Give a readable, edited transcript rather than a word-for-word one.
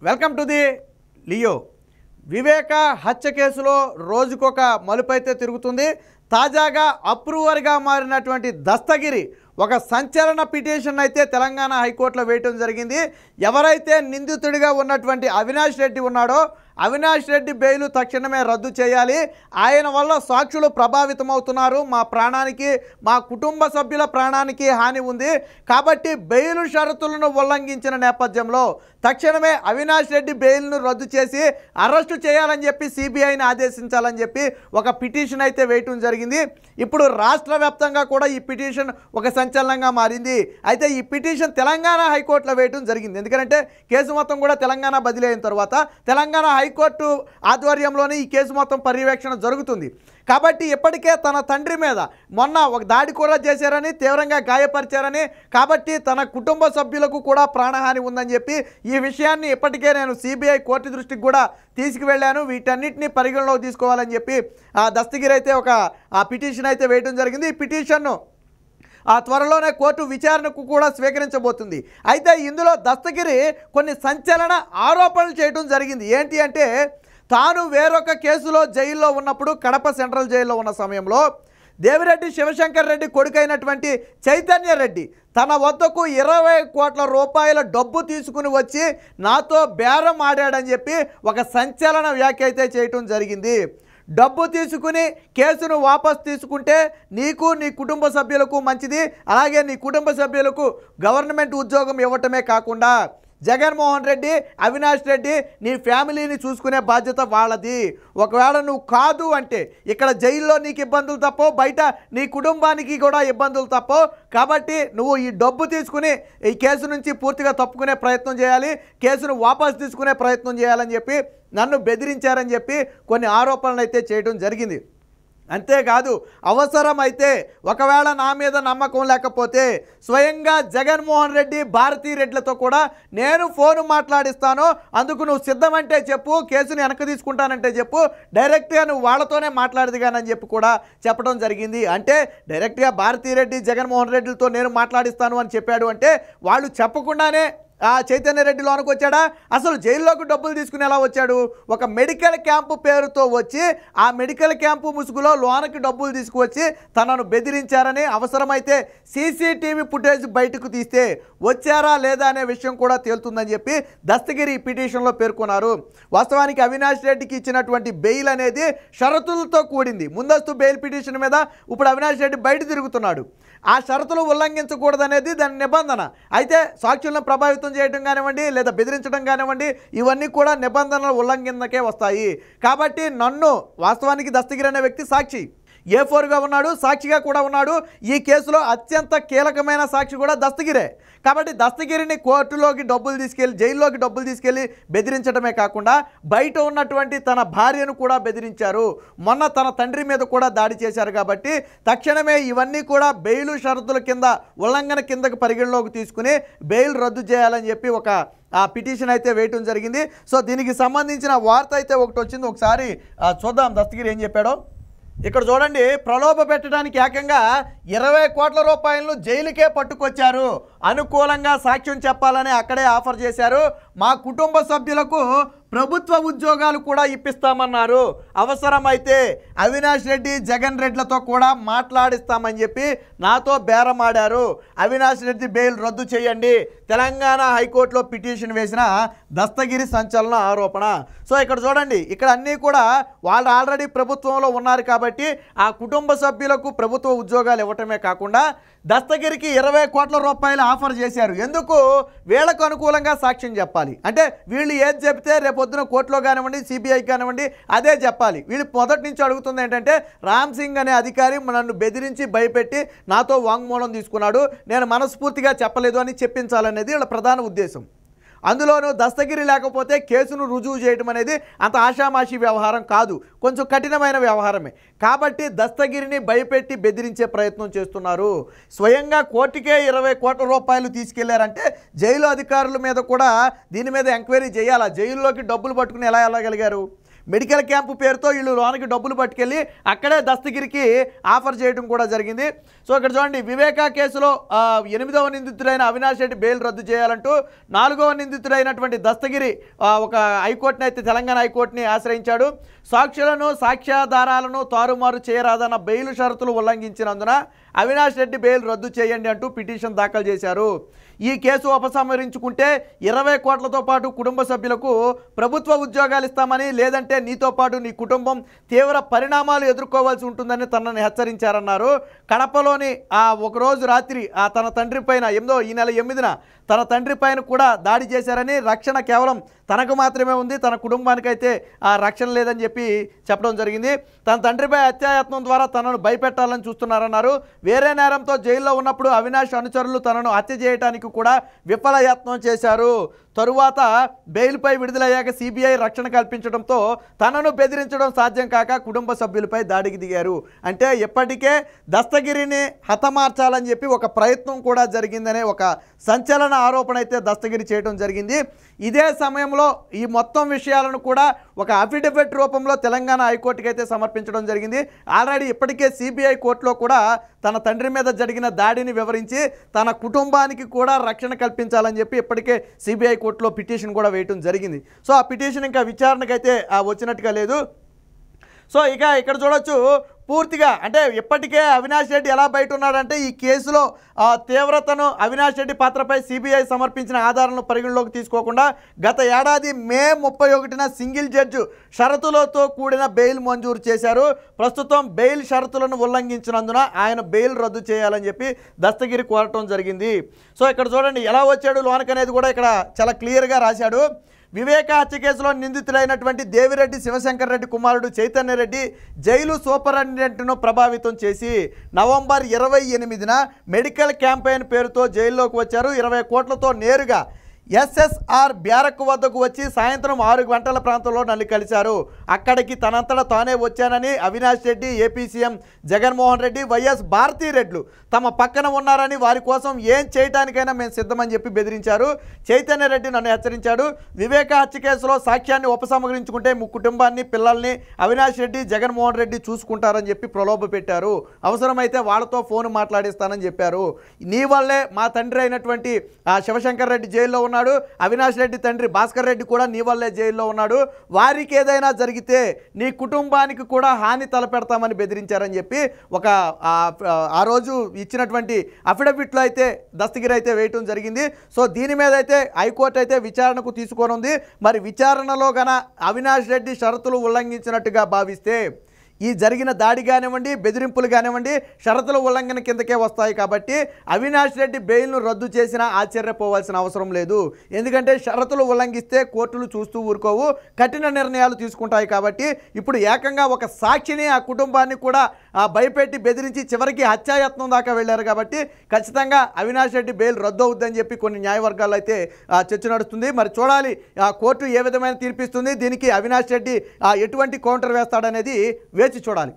Welcome to the Leo. Viveka హత్య కేసులో రోజుకొక మలుపైతే తిరుగుతుంది. తాజాగా అప్రూవర్గా మారినటువంటి దస్తగిరి ఒక సంచలన పిటిషన్ అయితే తెలంగాణ హైకోర్టులో వేయటం జరిగింది. ఎవరైతే నిందితుడిగా ఉన్నటువంటి అవినాష్ రెడ్డి ఉన్నాడో అవినాష్ రెడ్డి బెయిల్ తక్షణమే రద్దు చేయాలి. ఆయన వల్ల సాక్షులు ప్రభావితమవుతున్నారు, మా ప్రాణానికి మా కుటుంబ సభ్యుల ప్రాణానికి హాని ఉంది కాబట్టి బెయిల్ షరతులను ఉల్లంఘించిన నేపథ్యంలో తక్షణమే అవినాష్ రెడ్డి బెయిల్ను రద్దు చేసి అరెస్టు చేయాలని చెప్పి సిబిఐని ఆదేశించాలని చెప్పి ఒక పిటిషన్ అయితే వేయటం జరిగింది. ఇప్పుడు రాష్ట్ర వ్యాప్తంగా కూడా ఈ పిటిషన్ ఒక సంచలనంగా మారింది. అయితే ఈ పిటిషన్ తెలంగాణ హైకోర్టులో వేయటం జరిగింది. ఎందుకంటే కేసు మొత్తం కూడా తెలంగాణ బదిలీ అయిన తర్వాత తెలంగాణ హైకోర్టు ఆధ్వర్యంలోనే ఈ కేసు మొత్తం పర్యవేక్షణ జరుగుతుంది. కాబట్టి ఇప్పటికే తన తండ్రి మీద మొన్న ఒక దాడి కూడా చేశారని, తీవ్రంగా గాయపరిచారని, కాబట్టి తన కుటుంబ సభ్యులకు కూడా ప్రాణహాని ఉందని చెప్పి ఈ విషయాన్ని ఇప్పటికే నేను సిబిఐ కోర్టు దృష్టికి కూడా తీసుకువెళ్ళాను, వీటన్నిటిని పరిగణలోకి తీసుకోవాలని చెప్పి దస్తగిరి అయితే ఒక పిటిషన్ అయితే వేయడం జరిగింది. ఈ పిటిషన్ను త్వరలోనే కోర్టు విచారణకు కూడా స్వీకరించబోతుంది. అయితే ఇందులో దస్తగిరి కొన్ని సంచలన ఆరోపణలు చేయడం జరిగింది. ఏంటి అంటే తాను వేరొక కేసులో జైల్లో ఉన్నప్పుడు, కడప సెంట్రల్ జైల్లో ఉన్న సమయంలో దేవిరెడ్డి శివశంకర్ రెడ్డి కొడుకైనటువంటి చైతన్య రెడ్డి తన వద్దకు 20 కోట్ల రూపాయల డబ్బు తీసుకుని వచ్చి నాతో బేరం ఆడాడని చెప్పి ఒక సంచలన వ్యాఖ్య అయితే చేయటం జరిగింది. డబ్బు తీసుకుని కేసును వాపస్ తీసుకుంటే నీకు నీ కుటుంబ సభ్యులకు మంచిది, అలాగే నీ కుటుంబ సభ్యులకు గవర్నమెంట్ ఉద్యోగం ఇవ్వటమే కాకుండా జగన్మోహన్ రెడ్డి, అవినాష్ రెడ్డి నీ ఫ్యామిలీని చూసుకునే బాధ్యత వాళ్ళది. ఒకవేళ నువ్వు కాదు అంటే ఇక్కడ జైల్లో నీకు ఇబ్బందులు తప్పవు, బయట నీ కుటుంబానికి కూడా ఇబ్బందులు తప్పవు. కాబట్టి నువ్వు ఈ డబ్బు తీసుకుని ఈ కేసు నుంచి పూర్తిగా తప్పుకునే ప్రయత్నం చేయాలి, కేసును వాపస్ తీసుకునే ప్రయత్నం చేయాలని చెప్పి నన్ను బెదిరించారని చెప్పి కొన్ని ఆరోపణలు అయితే చేయడం జరిగింది. అంతేకాదు అవసరమైతే ఒకవేళ నా మీద నమ్మకం లేకపోతే స్వయంగా జగన్మోహన్ రెడ్డి, భారతీ రెడ్లతో కూడా నేను ఫోన్ మాట్లాడిస్తాను, అందుకు నువ్వు సిద్ధమంటే చెప్పు, కేసుని వెనక్కి తీసుకుంటానంటే చెప్పు, డైరెక్ట్గా నువ్వు వాళ్ళతోనే మాట్లాడదిగానని చెప్పి కూడా చెప్పడం జరిగింది. అంటే డైరెక్ట్గా భారతీ రెడ్డి, జగన్మోహన్ రెడ్డిలతో నేను మాట్లాడిస్తాను అని చెప్పాడు అంటే వాళ్ళు చెప్పకుండానే చైతన్య రెడ్డి లోనికి వచ్చాడా? అసలు జైల్లోకి డబ్బులు తీసుకుని ఎలా వచ్చాడు? ఒక మెడికల్ క్యాంపు పేరుతో వచ్చి ఆ మెడికల్ క్యాంపు ముసుగులో లోనకి డబ్బులు తీసుకువచ్చి తనను బెదిరించారని, అవసరమైతే సీసీటీవీ ఫుటేజ్ బయటకు తీస్తే వచ్చారా లేదా అనే విషయం కూడా తేలుతుందని చెప్పి దస్తగిరి ఈ పిటిషన్లో పేర్కొన్నారు. వాస్తవానికి అవినాష్ రెడ్డికి ఇచ్చినటువంటి బెయిల్ అనేది షరతులతో కూడింది. ముందస్తు బెయిల్ పిటిషన్ మీద ఇప్పుడు అవినాష్ రెడ్డి బయట తిరుగుతున్నాడు. ఆ షరతులు ఉల్లంఘించకూడదనేది దాని నిబంధన. అయితే సాక్షులను ప్రభావితం చేయడం కానివ్వండి, లేదా బెదిరించడం కానివ్వండి, ఇవన్నీ కూడా నిబంధనల ఉల్లంఘనకే వస్తాయి. కాబట్టి నన్ను వాస్తవానికి దస్తగిరి అనే వ్యక్తి సాక్షి A4గా ఉన్నాడు, సాక్షిగా కూడా ఉన్నాడు. ఈ కేసులో అత్యంత కీలకమైన సాక్షి కూడా దస్తగిరే. కాబట్టి దస్తగిరిని కోర్టులోకి డబ్బులు తీసుకెళ్ళి, జైల్లోకి డబ్బులు తీసుకెళ్ళి బెదిరించడమే కాకుండా బయట ఉన్నటువంటి తన భార్యను కూడా బెదిరించారు. మొన్న తన తండ్రి మీద కూడా దాడి చేశారు. కాబట్టి తక్షణమే ఇవన్నీ కూడా బెయిల్ షరతుల కింద ఉల్లంఘన కిందకు పరిగణలోకి తీసుకుని బెయిల్ రద్దు చేయాలని చెప్పి ఒక పిటిషన్ అయితే వేయటం జరిగింది. సో దీనికి సంబంధించిన వార్త అయితే ఒకటి వచ్చింది. ఒకసారి చూద్దాం దస్తగిరి ఏం చెప్పాడో. ఇక్కడ చూడండి, ప్రలోభ పెట్టడానికి ఏకంగా 20 కోట్ల రూపాయలను జైలుకే పట్టుకొచ్చారు, అనుకూలంగా సాక్ష్యం చెప్పాలని అక్కడే ఆఫర్ చేశారు, మా కుటుంబ సభ్యులకు ప్రభుత్వ ఉద్యోగాలు కూడా ఇప్పిస్తామన్నారు, అవసరమైతే అవినాష్ రెడ్డి, జగన్ రెడ్లతో కూడా మాట్లాడిస్తామని చెప్పి నాతో బేరమాడారు, అవినాష్ రెడ్డి బెయిల్ రద్దు చేయండి, తెలంగాణ హైకోర్టులో పిటిషన్ వేసిన దస్తగిరి సంచలన ఆరోపణ. సో ఇక్కడ చూడండి, ఇక్కడ అన్నీ కూడా వాళ్ళు ఆల్రెడీ ప్రభుత్వంలో ఉన్నారు కాబట్టి ఆ కుటుంబ సభ్యులకు ప్రభుత్వ ఉద్యోగాలు ఇవ్వటమే కాకుండా దస్తగిరికి 20 కోట్ల రూపాయలు ఆఫర్ చేశారు. ఎందుకు? వీళ్ళకు అనుకూలంగా సాక్ష్యం చెప్పాలి. అంటే వీళ్ళు ఏది చెప్తే రేపొద్దున కోర్టులో కానివ్వండి, సిబిఐకి కానివ్వండి అదే చెప్పాలి. వీళ్ళు మొదటి నుంచి అడుగుతుంది ఏంటంటే రామ్ సింగ్ అనే అధికారి నన్ను బెదిరించి భయపెట్టి నాతో వాంగ్మూలం తీసుకున్నాడు, నేను మనస్ఫూర్తిగా చెప్పలేదు అని చెప్పించాలనేది వీళ్ళ ప్రధాన ఉద్దేశం. అందులోనూ దస్తగిరి లేకపోతే కేసును రుజువు చేయడం అనేది అంత ఆషామాషి వ్యవహారం కాదు, కొంచెం కఠినమైన వ్యవహారమే. కాబట్టి దస్తగిరిని భయపెట్టి బెదిరించే ప్రయత్నం చేస్తున్నారు. స్వయంగా కోర్టుకే 20 కోట్ల రూపాయలు తీసుకెళ్లారంటే జైలు అధికారుల మీద కూడా దీని మీద ఎంక్వైరీ చేయాలా? జైల్లోకి డబ్బులు పట్టుకుని ఎలా వెళ్ళగలిగారు? మెడికల్ క్యాంపు పేరుతో వీళ్ళు లోనికి డబ్బులు పట్టుకెళ్ళి అక్కడే దస్తగిరికి ఆఫర్ చేయడం కూడా జరిగింది. సో ఇక్కడ చూడండి, వివేకా కేసులో 8వ నిందితుడైన అవినాష్ రెడ్డి బెయిల్ రద్దు చేయాలంటూ 4వ నిందితుడైనటువంటి దస్తగిరి ఒక హైకోర్టుని అయితే తెలంగాణ హైకోర్టుని ఆశ్రయించాడు. సాక్షులను సాక్ష్యాధారాలను తారుమారు చేయరాదన్న బెయిల్ షరతులు ఉల్లంఘించినందున అవినాష్ రెడ్డి బెయిల్ రద్దు చేయండి అంటూ పిటిషన్ దాఖలు చేశారు. ఈ కేసు ఉపసంహరించుకుంటే 20 కోట్లతో పాటు కుటుంబ సభ్యులకు ప్రభుత్వ ఉద్యోగాలు ఇస్తామని, లేదంటే నీతో పాటు నీ కుటుంబం తీవ్ర పరిణామాలు ఎదుర్కోవాల్సి ఉంటుందని తనని హెచ్చరించారన్నారు. కడపలోని ఒకరోజు రాత్రి తన తండ్రి పైన ఈ నెల 8న తన తండ్రి పైన కూడా దాడి చేశారని, రక్షణ కేవలం తనకు మాత్రమే ఉంది, తన కుటుంబానికైతే రక్షణ లేదని చెప్పి చెప్పడం జరిగింది. తన తండ్రిపై హత్యాయత్నం ద్వారా తనను భయపెట్టాలని చూస్తున్నారన్నారు. వేరే నేరంతో జైల్లో ఉన్నప్పుడు అవినాష్ అనుచరులు తనను హత్య చేయడానికి కూడా విఫలయత్నం చేశారు. తరువాత బెయిల్పై విడుదలయ్యాక సిబిఐ రక్షణ కల్పించడంతో తనను బెదిరించడం సాధ్యం కాక కుటుంబ సభ్యులపై దాడికి దిగారు. అంటే ఇప్పటికే దస్తగిరిని హతమార్చాలని చెప్పి ఒక ప్రయత్నం కూడా జరిగిందనే ఒక సంచలన ఆరోపణ అయితే దస్తగిరి చేయడం జరిగింది. ఇదే సమయంలో ఈ మొత్తం విషయాలను కూడా ఒక అఫిడవిట్ రూపంలో తెలంగాణ హైకోర్టుకి అయితే సమర్పించడం జరిగింది. ఆల్రెడీ ఇప్పటికే సిబిఐ కోర్టులో కూడా తన తండ్రి మీద జరిగిన దాడిని వివరించి తన కుటుంబానికి కూడా రక్షణ కల్పించాలని చెప్పి ఇప్పటికే సిబిఐ కోర్టులో పిటిషన్ కూడా వేయటం జరిగింది. సో ఆ పిటిషన్ ఇంకా విచారణకైతే వచ్చినట్టుగా లేదు. సో ఇక ఇక్కడ చూడొచ్చు, పూర్తిగా అంటే ఇప్పటికే అవినాష్ రెడ్డి ఎలా బయట ఉన్నాడంటే ఈ కేసులో తీవ్రతను అవినాష్ రెడ్డి పాత్రపై సిబిఐ సమర్పించిన ఆధారాలను పరిగణలోకి తీసుకోకుండా గత ఏడాది మే 31న సింగిల్ జడ్జి షరతులతో కూడిన బెయిల్ మంజూరు చేశారు. ప్రస్తుతం బెయిల్ షరతులను ఉల్లంఘించినందున ఆయన బెయిల్ రద్దు చేయాలని చెప్పి దస్తగిరి కోరటం జరిగింది. సో ఇక్కడ చూడండి ఎలా వచ్చాడు లోనకి అనేది కూడా ఇక్కడ చాలా క్లియర్గా రాశాడు. వివేకా హత్య కేసులో నిందితులైనటువంటి దేవిరెడ్డి శివశంకర్ రెడ్డి కుమారుడు చైతన్య రెడ్డి జైలు సూపరింటెండెంట్ను ప్రభావితం చేసి నవంబర్ 28న మెడికల్ క్యాంపెయిన్ పేరుతో జైల్లోకి వచ్చారు. 20 కోట్లతో నేరుగా ఎస్ఎస్ఆర్ బ్యారక్ వద్దకు వచ్చి సాయంత్రం 6 గంటల ప్రాంతంలో నన్ను కలిశారు. అక్కడికి తనంతటా తానే వచ్చానని, Avinash Reddy, AP CM Jaganmohan Reddy, YS భారతీరెడ్లు తమ పక్కన ఉన్నారని, వారి కోసం ఏం చేయడానికైనా మేము సిద్ధమని చెప్పి బెదిరించారు. చైతన్య రెడ్డి నన్ను హెచ్చరించాడు. వివేకా హత్య కేసులో సాక్ష్యాన్ని ఉపసంహరించుకుంటే కుటుంబాన్ని, పిల్లల్ని అవినాష్ రెడ్డి, జగన్మోహన్ రెడ్డి చూసుకుంటారని చెప్పి ప్రలోభ పెట్టారు. అవసరమైతే వాళ్ళతో ఫోన్ మాట్లాడిస్తానని చెప్పారు. నీ వల్లే మా తండ్రి అయినటువంటి శివశంకర్ రెడ్డి జైల్లో ఉన్నాడు, అవినాష్ రెడ్డి తండ్రి భాస్కర్ రెడ్డి కూడా నీ వల్లే జైల్లో ఉన్నాడు, వారికి ఏదైనా జరిగితే నీ కుటుంబానికి కూడా హాని తలపెడతామని బెదిరించారని చెప్పి ఒక ఆ రోజు ఇచ్చినటువంటి అఫిడవిట్లో అయితే దస్తగిరి అయితే వేయటం జరిగింది. సో దీని మీద అయితే హైకోర్టు అయితే విచారణకు తీసుకోనుంది. మరి విచారణలో గన అవినాష్ రెడ్డి షరతులు ఉల్లంఘించినట్టుగా భావిస్తే ఈ జరిగిన దాడి కానివ్వండి, బెదిరింపులు కానివ్వండి షరతుల ఉల్లంఘన కిందకే వస్తాయి. కాబట్టి అవినాష్ రెడ్డి బెయిల్ను రద్దు చేసినా ఆశ్చర్యపోవాల్సిన అవసరం లేదు. ఎందుకంటే షరతులు ఉల్లంఘిస్తే కోర్టులు చూస్తూ ఊరుకోవు, కఠిన నిర్ణయాలు తీసుకుంటాయి. కాబట్టి ఇప్పుడు ఏకంగా ఒక సాక్షిని, ఆ కుటుంబాన్ని కూడా భయపెట్టి బెదిరించి చివరికి హత్యాయత్నం దాకా వెళ్ళారు. కాబట్టి ఖచ్చితంగా అవినాష్ రెడ్డి బెయిల్ రద్దు అవుద్దని చెప్పి కొన్ని న్యాయవర్గాల్లో అయితే చర్చ నడుస్తుంది. మరి చూడాలి కోర్టు ఏ విధమైన తీర్పిస్తుంది, దీనికి అవినాష్ రెడ్డి ఎటువంటి కౌంటర్ వేస్తాడనేది వేచి చూడాలి.